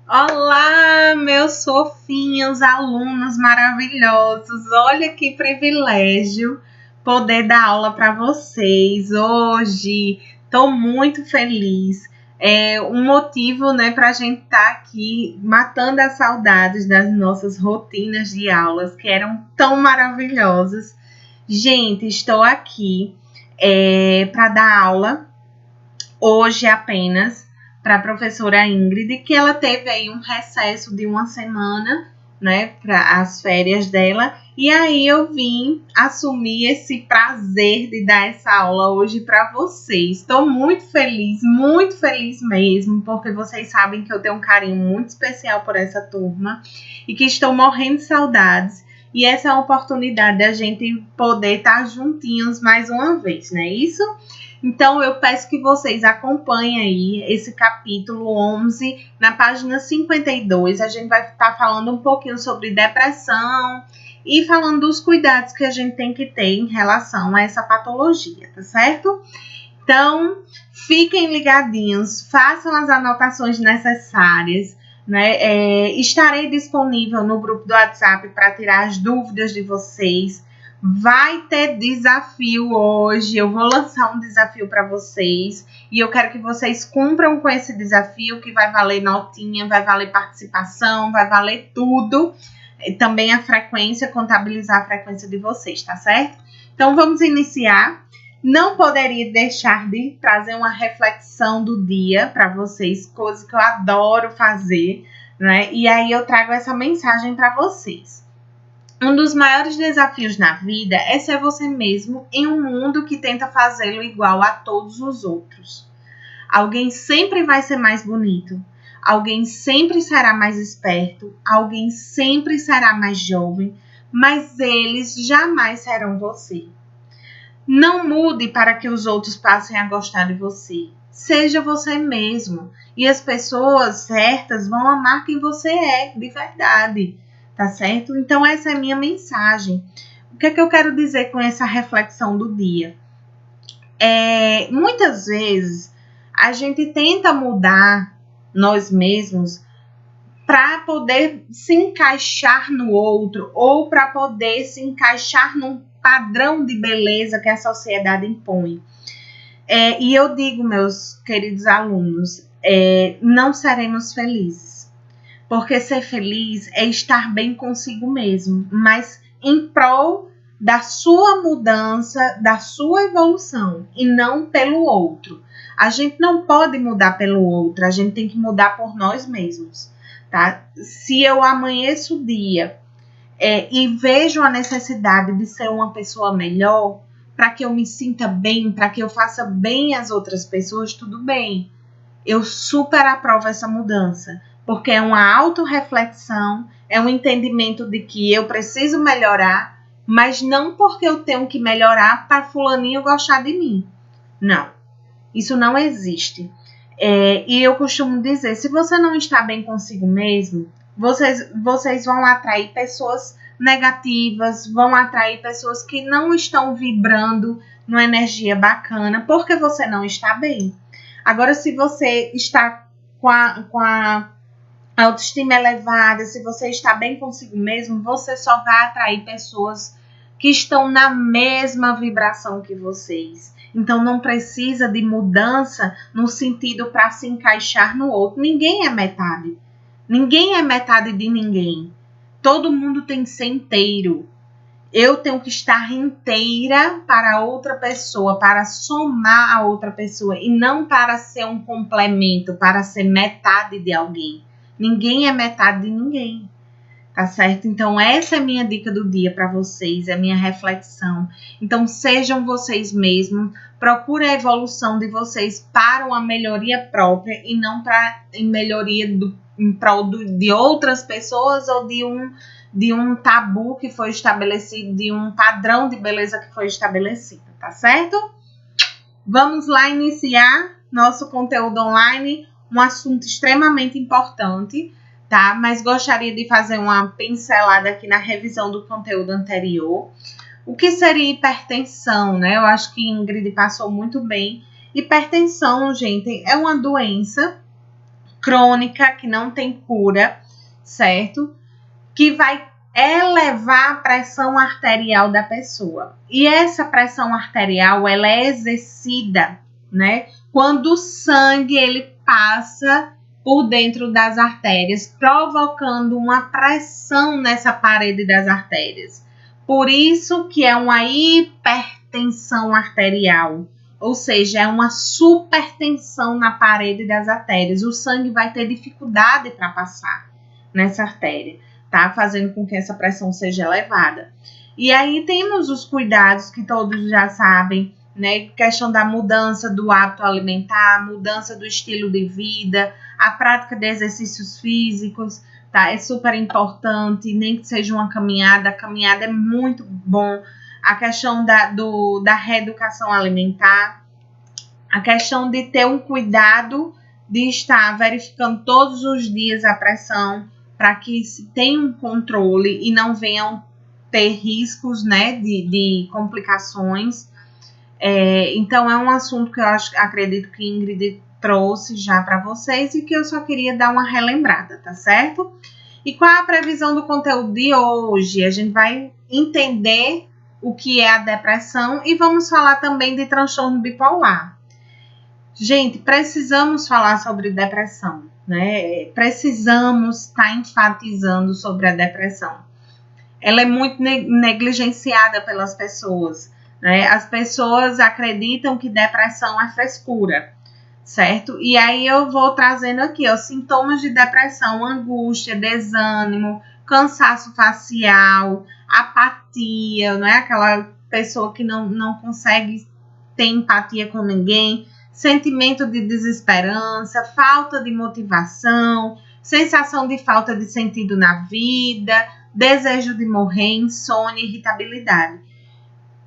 Olá, meus fofinhos alunos maravilhosos. Olha que privilégio poder dar aula para vocês hoje. Estou muito feliz. É um motivo, né, para a gente estar aqui matando as saudades das nossas rotinas de aulas que eram tão maravilhosas. Gente, estou aqui para dar aula hoje apenas para a professora Ingrid, que ela teve aí um recesso de uma semana, né, para as férias dela, e aí eu vim assumir esse prazer de dar essa aula hoje para vocês. Estou muito feliz mesmo, porque vocês sabem que eu tenho um carinho muito especial por essa turma e que estou morrendo de saudades. E essa é a oportunidade da gente poder estar juntinhos mais uma vez, não é isso? Então, eu peço que vocês acompanhem aí esse capítulo 11, na página 52. A gente vai estar falando um pouquinho sobre depressão e falando dos cuidados que a gente tem que ter em relação a essa patologia, tá certo? Então, fiquem ligadinhos, façam as anotações necessárias, né? Estarei disponível no grupo do WhatsApp para tirar as dúvidas de vocês. Vai ter desafio hoje, eu vou lançar um desafio para vocês e eu quero que vocês cumpram com esse desafio, que vai valer notinha, vai valer participação, vai valer tudo, também a frequência, contabilizar a frequência de vocês, tá certo? Então vamos iniciar. Não poderia deixar de trazer uma reflexão do dia para vocês, coisa que eu adoro fazer, né? E aí eu trago essa mensagem para vocês. Um dos maiores desafios na vida é ser você mesmo em um mundo que tenta fazê-lo igual a todos os outros. Alguém sempre vai ser mais bonito, alguém sempre será mais esperto, alguém sempre será mais jovem, mas eles jamais serão você. Não mude para que os outros passem a gostar de você. Seja você mesmo e as pessoas certas vão amar quem você é de verdade. Tá certo? Então, essa é a minha mensagem. O que é que eu quero dizer com essa reflexão do dia? Muitas vezes, a gente tenta mudar nós mesmos para poder se encaixar no outro ou para poder se encaixar num padrão de beleza que a sociedade impõe. E eu digo, meus queridos alunos, não seremos felizes. Porque ser feliz é estar bem consigo mesmo, mas em prol da sua mudança, da sua evolução, e não pelo outro. A gente não pode mudar pelo outro, a gente tem que mudar por nós mesmos, tá? Se eu amanheço o dia e vejo a necessidade de ser uma pessoa melhor, para que eu me sinta bem, para que eu faça bem às outras pessoas, tudo bem. Eu super aprovo essa mudança. Porque é uma autorreflexão, é um entendimento de que eu preciso melhorar, mas não porque eu tenho que melhorar para fulaninho gostar de mim. Não, isso não existe. E eu costumo dizer, se você não está bem consigo mesmo, vocês vão atrair pessoas negativas, vão atrair pessoas que não estão vibrando numa energia bacana, porque você não está bem. Agora, se você está com a autoestima elevada, se você está bem consigo mesmo, você só vai atrair pessoas que estão na mesma vibração que vocês. Então, não precisa de mudança no sentido para se encaixar no outro. Ninguém é metade. Ninguém é metade de ninguém. Todo mundo tem que ser inteiro. Eu tenho que estar inteira para outra pessoa, para somar a outra pessoa, e não para ser um complemento, para ser metade de alguém. Ninguém é metade de ninguém, tá certo? Então, essa é a minha dica do dia para vocês, é a minha reflexão. Então, sejam vocês mesmos, procurem a evolução de vocês para uma melhoria própria e não para melhoria em prol de outras pessoas ou de um tabu que foi estabelecido, de um padrão de beleza que foi estabelecido, tá certo? Vamos lá iniciar nosso conteúdo online, um assunto extremamente importante, tá? Mas gostaria de fazer uma pincelada aqui na revisão do conteúdo anterior. O que seria hipertensão, né? Eu acho que Ingrid passou muito bem. Hipertensão, gente, é uma doença crônica, que não tem cura, certo? Que vai elevar a pressão arterial da pessoa. E essa pressão arterial, ela é exercida, né, quando o sangue ele passa por dentro das artérias, provocando uma pressão nessa parede das artérias. Por isso que é uma hipertensão arterial, ou seja, é uma supertensão na parede das artérias. O sangue vai ter dificuldade para passar nessa artéria, tá? Fazendo com que essa pressão seja elevada. E aí temos os cuidados que todos já sabem, né? Questão da mudança do hábito alimentar, mudança do estilo de vida, a prática de exercícios físicos, tá? É super importante, nem que seja uma caminhada, a caminhada é muito bom. A questão da reeducação alimentar, a questão de ter um cuidado de estar verificando todos os dias a pressão, para que se tenha um controle e não venham ter riscos, né, de complicações. Então, é um assunto que eu acredito que Ingrid trouxe já para vocês e que eu só queria dar uma relembrada, tá certo? E qual é a previsão do conteúdo de hoje? A gente vai entender o que é a depressão e vamos falar também de transtorno bipolar. Gente, precisamos falar sobre depressão, né? Precisamos estar enfatizando sobre a depressão. Ela é muito negligenciada pelas pessoas, né? As pessoas acreditam que depressão é frescura, certo? E aí eu vou trazendo aqui, ó, sintomas de depressão: angústia, desânimo, cansaço facial, apatia, não é? Aquela pessoa que não consegue ter empatia com ninguém, sentimento de desesperança, falta de motivação, sensação de falta de sentido na vida, desejo de morrer, insônia, irritabilidade.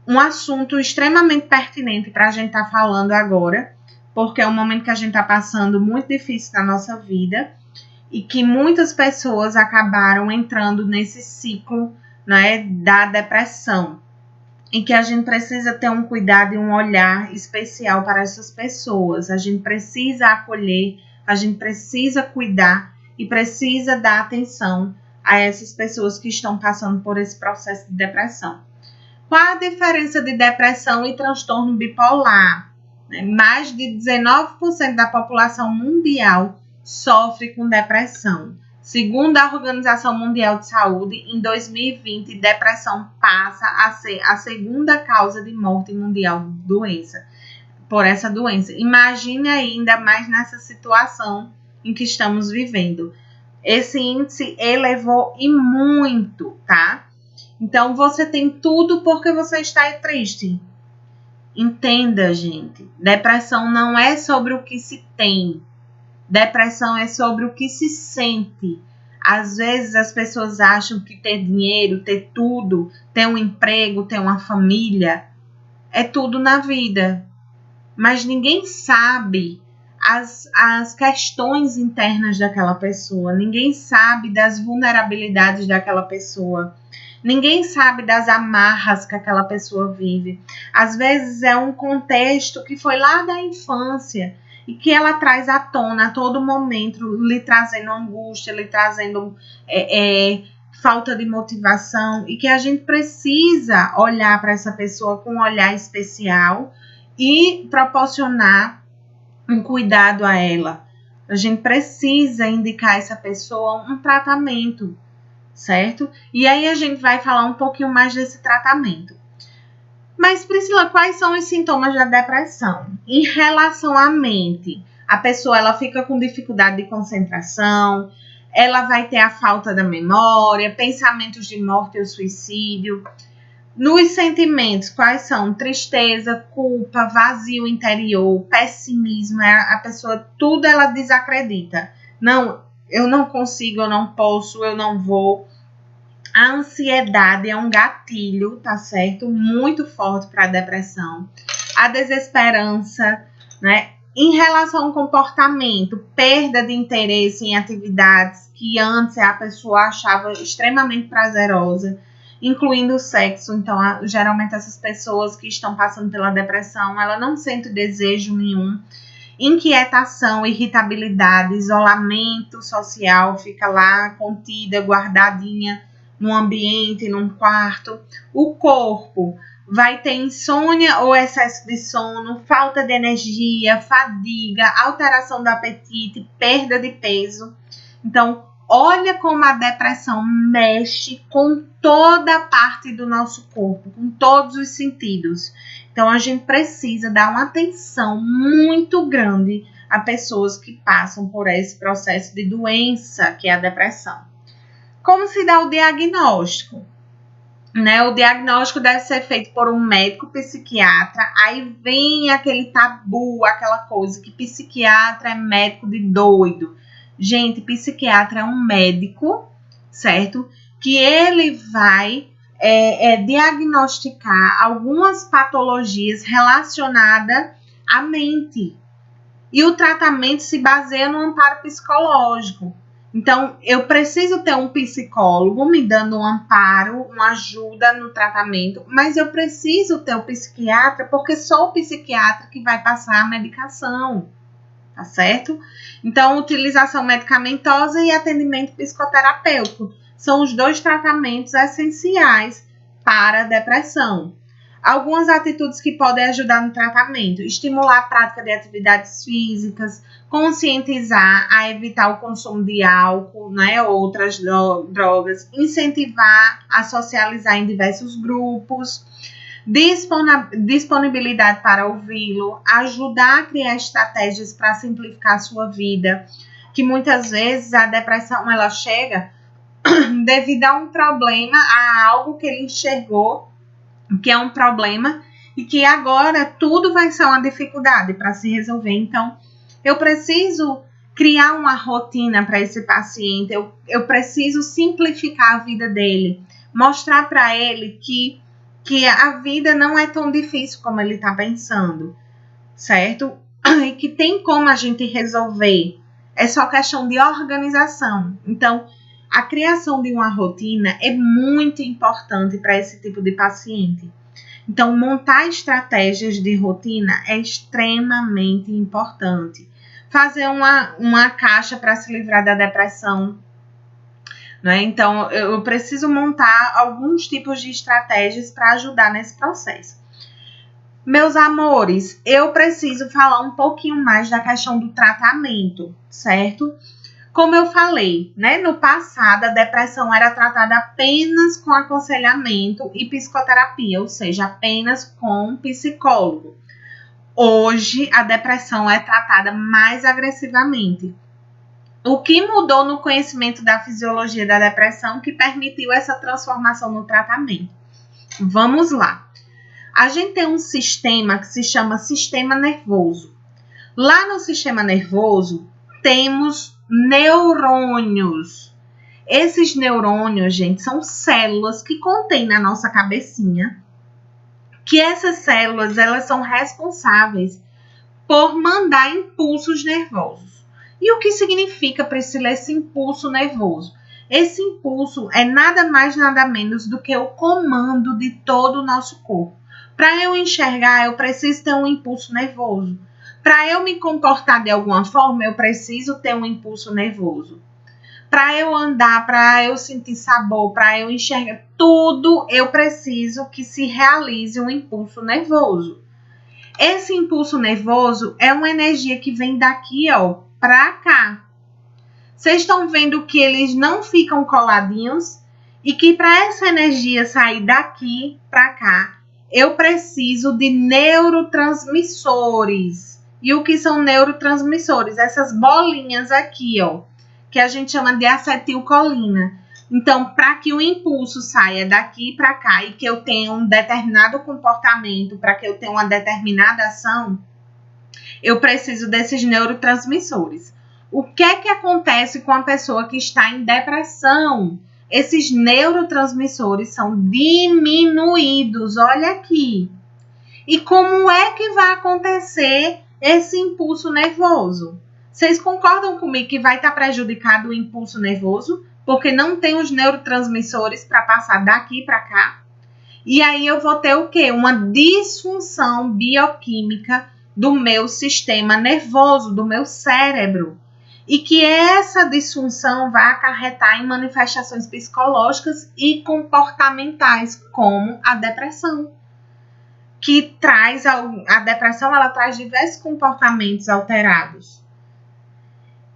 Um assunto extremamente pertinente para a gente estar falando agora, porque é um momento que a gente está passando muito difícil na nossa vida e que muitas pessoas acabaram entrando nesse ciclo, né, da depressão. E que a gente precisa ter um cuidado e um olhar especial para essas pessoas. A gente precisa acolher, a gente precisa cuidar e precisa dar atenção a essas pessoas que estão passando por esse processo de depressão. Qual a diferença de depressão e transtorno bipolar? Mais de 19% da população mundial sofre com depressão. Segundo a Organização Mundial de Saúde, em 2020, depressão passa a ser a segunda causa de morte mundial por essa doença. Imagine ainda mais nessa situação em que estamos vivendo. Esse índice elevou e muito, tá? Então, você tem tudo porque você está triste. Entenda, gente. Depressão não é sobre o que se tem. Depressão é sobre o que se sente. Às vezes as pessoas acham que ter dinheiro, ter tudo, ter um emprego, ter uma família, é tudo na vida. Mas ninguém sabe as questões internas daquela pessoa. Ninguém sabe das vulnerabilidades daquela pessoa. Ninguém sabe das amarras que aquela pessoa vive. Às vezes é um contexto que foi lá da infância e que ela traz à tona a todo momento, lhe trazendo angústia, lhe trazendo falta de motivação, e que a gente precisa olhar para essa pessoa com um olhar especial e proporcionar um cuidado a ela. A gente precisa indicar a essa pessoa um tratamento, certo? E aí a gente vai falar um pouquinho mais desse tratamento. Mas, Priscila, quais são os sintomas da depressão? Em relação à mente, a pessoa ela fica com dificuldade de concentração, ela vai ter a falta da memória, pensamentos de morte ou suicídio. Nos sentimentos, quais são? Tristeza, culpa, vazio interior, pessimismo. A pessoa, tudo ela desacredita. Não, eu não consigo, eu não posso, eu não vou. A ansiedade é um gatilho, tá certo? Muito forte para a depressão. A desesperança, né? Em relação ao comportamento, perda de interesse em atividades que antes a pessoa achava extremamente prazerosa, incluindo o sexo. Então, geralmente essas pessoas que estão passando pela depressão, ela não sente desejo nenhum. inquietação, irritabilidade, isolamento social, fica lá contida, guardadinha num ambiente, num quarto. O corpo vai ter insônia ou excesso de sono, falta de energia, fadiga, alteração do apetite, perda de peso. Então, olha como a depressão mexe com toda a parte do nosso corpo, com todos os sentidos. Então, a gente precisa dar uma atenção muito grande a pessoas que passam por esse processo de doença, que é a depressão. Como se dá o diagnóstico? Né? O diagnóstico deve ser feito por um médico psiquiatra. Aí vem aquele tabu, aquela coisa que psiquiatra é médico de doido. Gente, psiquiatra é um médico, certo? Que ele vai diagnosticar algumas patologias relacionadas à mente. E o tratamento se baseia no amparo psicológico. Então, eu preciso ter um psicólogo me dando um amparo, uma ajuda no tratamento, mas eu preciso ter um psiquiatra, porque só o psiquiatra que vai passar a medicação, tá certo? Então, utilização medicamentosa e atendimento psicoterapêutico são os 2 tratamentos essenciais para a depressão. Algumas atitudes que podem ajudar no tratamento: estimular a prática de atividades físicas, conscientizar a evitar o consumo de álcool, né, outras drogas, incentivar a socializar em diversos grupos, disponibilidade para ouvi-lo, ajudar a criar estratégias para simplificar a sua vida, que muitas vezes a depressão ela chega devido a um problema, a algo que ele enxergou que é um problema e que agora tudo vai ser uma dificuldade para se resolver. Então, eu preciso criar uma rotina para esse paciente, eu preciso simplificar a vida dele, mostrar para ele que a vida não é tão difícil como ele está pensando, certo? E que tem como a gente resolver, é só questão de organização. Então, a criação de uma rotina é muito importante para esse tipo de paciente. Então, montar estratégias de rotina é extremamente importante. Fazer uma caixa para se livrar da depressão, né? Então, eu preciso montar alguns tipos de estratégias para ajudar nesse processo. Meus amores, eu preciso falar um pouquinho mais da questão do tratamento, certo? Como eu falei, né, no passado a depressão era tratada apenas com aconselhamento e psicoterapia, ou seja, apenas com psicólogo. Hoje a depressão é tratada mais agressivamente. O que mudou no conhecimento da fisiologia da depressão que permitiu essa transformação no tratamento? Vamos lá. A gente tem um sistema que se chama sistema nervoso. Lá no sistema nervoso temos neurônios. Esses neurônios, gente, são células que contém na nossa cabecinha, que essas células, elas são responsáveis por mandar impulsos nervosos. E o que significa, Priscila, esse impulso nervoso? Esse impulso é nada mais, nada menos do que o comando de todo o nosso corpo. Para eu enxergar, eu preciso ter um impulso nervoso. Para eu me comportar de alguma forma, eu preciso ter um impulso nervoso. Para eu andar, para eu sentir sabor, para eu enxergar tudo, eu preciso que se realize um impulso nervoso. Esse impulso nervoso é uma energia que vem daqui, ó, para cá. Vocês estão vendo que eles não ficam coladinhos e que para essa energia sair daqui para cá, eu preciso de neurotransmissores. E o que são neurotransmissores? Essas bolinhas aqui, ó, que a gente chama de acetilcolina. Então, para que o impulso saia daqui para cá e que eu tenha um determinado comportamento, para que eu tenha uma determinada ação, eu preciso desses neurotransmissores. O que é que acontece com a pessoa que está em depressão? Esses neurotransmissores são diminuídos, olha aqui. E como é que vai acontecer esse impulso nervoso? Vocês concordam comigo que vai estar prejudicado o impulso nervoso? Porque não tem os neurotransmissores para passar daqui para cá. E aí eu vou ter o quê? Uma disfunção bioquímica do meu sistema nervoso, do meu cérebro. E que essa disfunção vai acarretar em manifestações psicológicas e comportamentais, como a depressão. Que traz a depressão, ela traz diversos comportamentos alterados.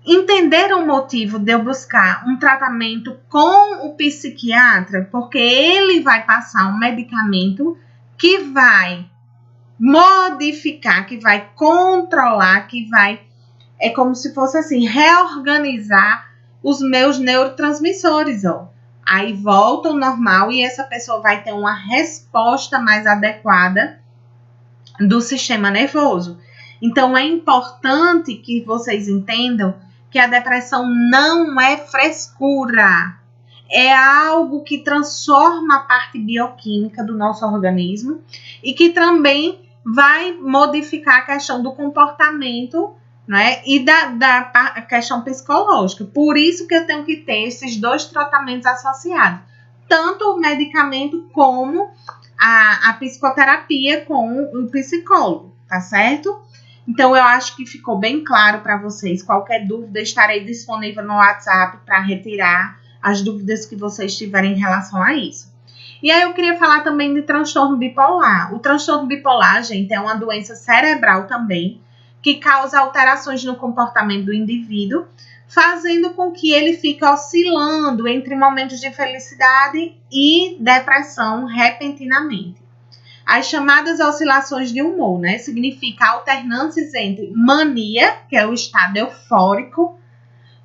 Entender o motivo de eu buscar um tratamento com o psiquiatra, porque ele vai passar um medicamento que vai modificar, que vai controlar, que vai, é como se fosse assim, reorganizar os meus neurotransmissores, ó. Aí volta ao normal e essa pessoa vai ter uma resposta mais adequada do sistema nervoso. Então, é importante que vocês entendam que a depressão não é frescura. É algo que transforma a parte bioquímica do nosso organismo e que também vai modificar a questão do comportamento, né, e da questão psicológica. Por isso que eu tenho que ter esses dois tratamentos associados. Tanto o medicamento como a psicoterapia com o psicólogo, tá certo? Então, eu acho que ficou bem claro para vocês. Qualquer dúvida, estarei disponível no WhatsApp para retirar as dúvidas que vocês tiverem em relação a isso. E aí, eu queria falar também de transtorno bipolar. O transtorno bipolar, gente, é uma doença cerebral também, que causa alterações no comportamento do indivíduo, fazendo com que ele fique oscilando entre momentos de felicidade e depressão repentinamente. As chamadas oscilações de humor, né? Significa alternâncias entre mania, que é o estado eufórico,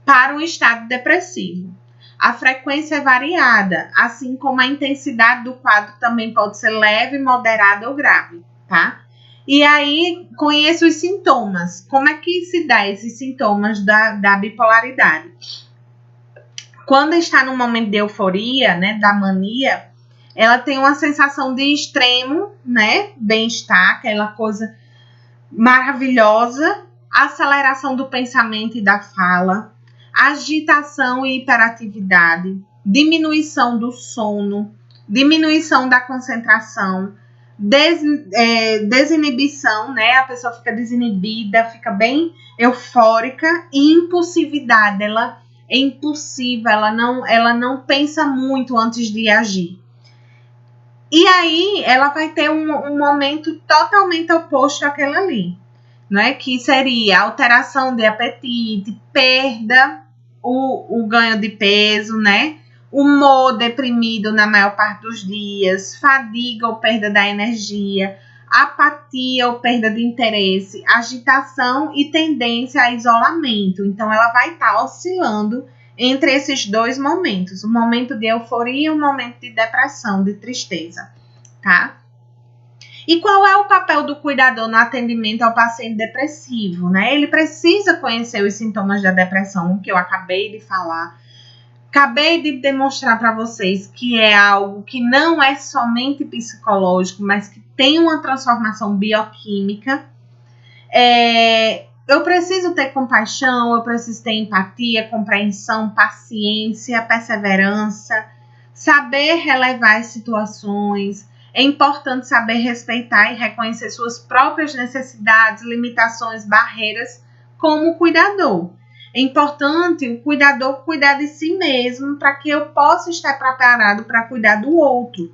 para o estado depressivo. A frequência é variada, assim como a intensidade do quadro também pode ser leve, moderada ou grave, tá? E aí, conheça os sintomas. Como é que se dá esses sintomas da bipolaridade? Quando está no momento de euforia, né, da mania, ela tem uma sensação de extremo, né, bem-estar, aquela coisa maravilhosa, aceleração do pensamento e da fala, agitação e hiperatividade, diminuição do sono, diminuição da concentração, desinibição, né? A pessoa fica desinibida, fica bem eufórica, e impulsividade, ela é impulsiva, ela não pensa muito antes de agir. E aí ela vai ter um momento totalmente oposto àquele ali, né? Que seria alteração de apetite, perda, o ganho de peso, né? Humor deprimido na maior parte dos dias, fadiga ou perda da energia, apatia ou perda de interesse, agitação e tendência a isolamento. Então, ela vai estar oscilando entre esses dois momentos, o momento de euforia e o momento de depressão, de tristeza, tá? E qual é o papel do cuidador no atendimento ao paciente depressivo, né? Ele precisa conhecer os sintomas da depressão, que eu acabei de falar. Acabei de demonstrar para vocês que é algo que não é somente psicológico, mas que tem uma transformação bioquímica. Eu preciso ter compaixão, eu preciso ter empatia, compreensão, paciência, perseverança, saber relevar as situações. É importante saber respeitar e reconhecer suas próprias necessidades, limitações, barreiras como cuidador. É importante o cuidador cuidar de si mesmo para que eu possa estar preparado para cuidar do outro,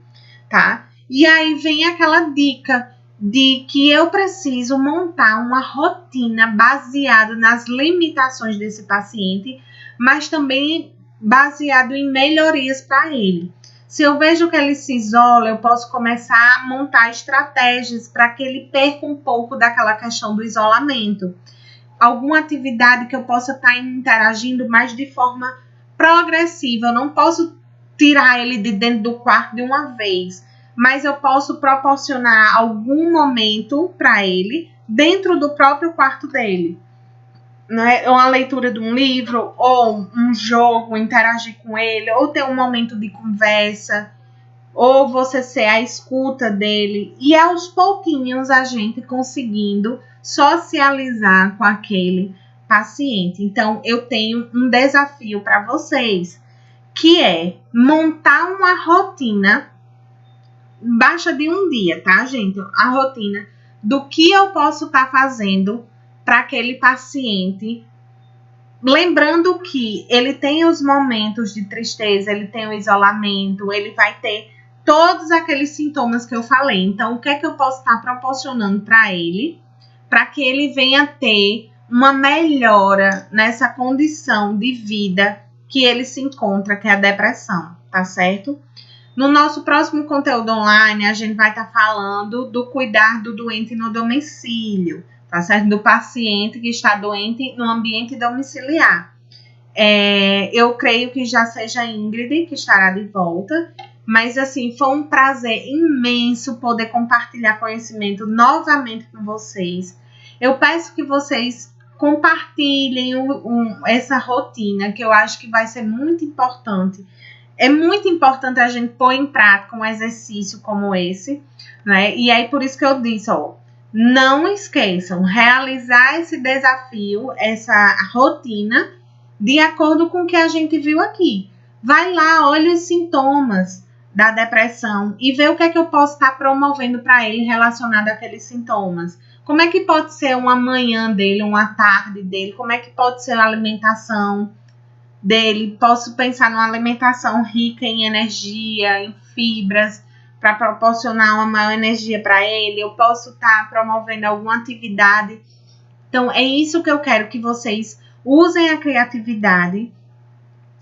tá? E aí vem aquela dica de que eu preciso montar uma rotina baseada nas limitações desse paciente, mas também baseado em melhorias para ele. Se eu vejo que ele se isola, eu posso começar a montar estratégias para que ele perca um pouco daquela questão do isolamento. Alguma atividade que eu possa estar interagindo mais de forma progressiva. Eu não posso tirar ele de dentro do quarto de uma vez, mas eu posso proporcionar algum momento para ele dentro do próprio quarto dele. Né? Uma leitura de um livro, ou um jogo, interagir com ele, ou ter um momento de conversa, ou você ser a escuta dele, e aos pouquinhos a gente conseguindo socializar com aquele paciente. Então, eu tenho um desafio para vocês, que é montar uma rotina, baixa de um dia, tá, gente? A rotina do que eu posso estar fazendo para aquele paciente. Lembrando que ele tem os momentos de tristeza, ele tem o isolamento, ele vai ter todos aqueles sintomas que eu falei. Então, o que é que eu posso estar proporcionando para ele, para que ele venha ter uma melhora nessa condição de vida que ele se encontra, que é a depressão, tá certo? No nosso próximo conteúdo online, a gente vai estar falando do cuidar do doente no domicílio, tá certo? Do paciente que está doente no ambiente domiciliar. Eu creio que já seja a Ingrid que estará de volta, mas assim, foi um prazer imenso poder compartilhar conhecimento novamente com vocês. Eu peço que vocês compartilhem essa rotina, que eu acho que vai ser muito importante. É muito importante a gente pôr em prática um exercício como esse, né? E aí, por isso que eu disse, não esqueçam, realizar esse desafio, essa rotina, de acordo com o que a gente viu aqui. Vai lá, olha os sintomas da depressão e vê o que é que eu posso estar promovendo para ele relacionado àqueles sintomas. Como é que pode ser uma manhã dele, uma tarde dele? Como é que pode ser a alimentação dele? Posso pensar numa alimentação rica em energia, em fibras, para proporcionar uma maior energia para ele. Eu posso estar promovendo alguma atividade. Então, é isso que eu quero que vocês usem a criatividade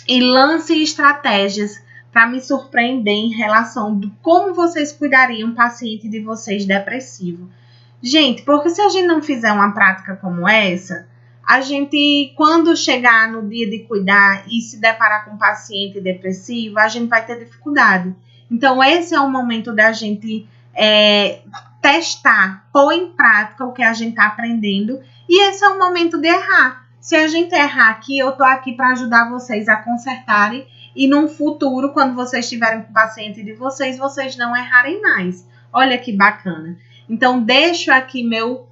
e lancem estratégias para me surpreender em relação de como vocês cuidariam um paciente de vocês depressivo. Gente, porque se a gente não fizer uma prática como essa, a gente, quando chegar no dia de cuidar e se deparar com um paciente depressivo, a gente vai ter dificuldade. Então, esse é o momento da gente testar, pôr em prática o que a gente está aprendendo. E esse é o momento de errar. Se a gente errar aqui, eu estou aqui para ajudar vocês a consertarem. E num futuro, quando vocês estiverem com o paciente de vocês, vocês não errarem mais. Olha que bacana. Então, deixo aqui meu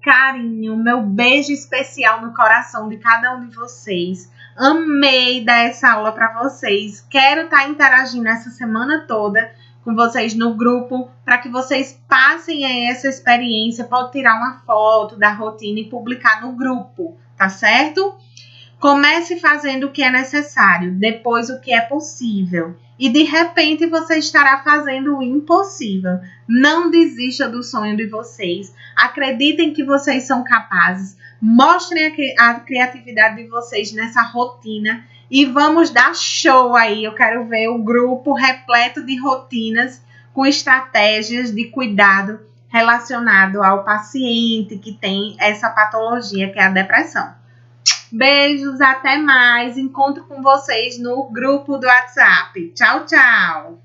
carinho, meu beijo especial no coração de cada um de vocês. Amei dar essa aula para vocês. Quero estar interagindo essa semana toda com vocês no grupo, para que vocês passem aí essa experiência. Pode tirar uma foto da rotina e publicar no grupo, tá certo? Comece fazendo o que é necessário, depois o que é possível. E de repente você estará fazendo o impossível. Não desista do sonho de vocês. Acreditem que vocês são capazes. Mostrem a criatividade de vocês nessa rotina. E vamos dar show aí. Eu quero ver o grupo repleto de rotinas com estratégias de cuidado relacionado ao paciente que tem essa patologia que é a depressão. Beijos, até mais. Encontro com vocês no grupo do WhatsApp. Tchau, tchau.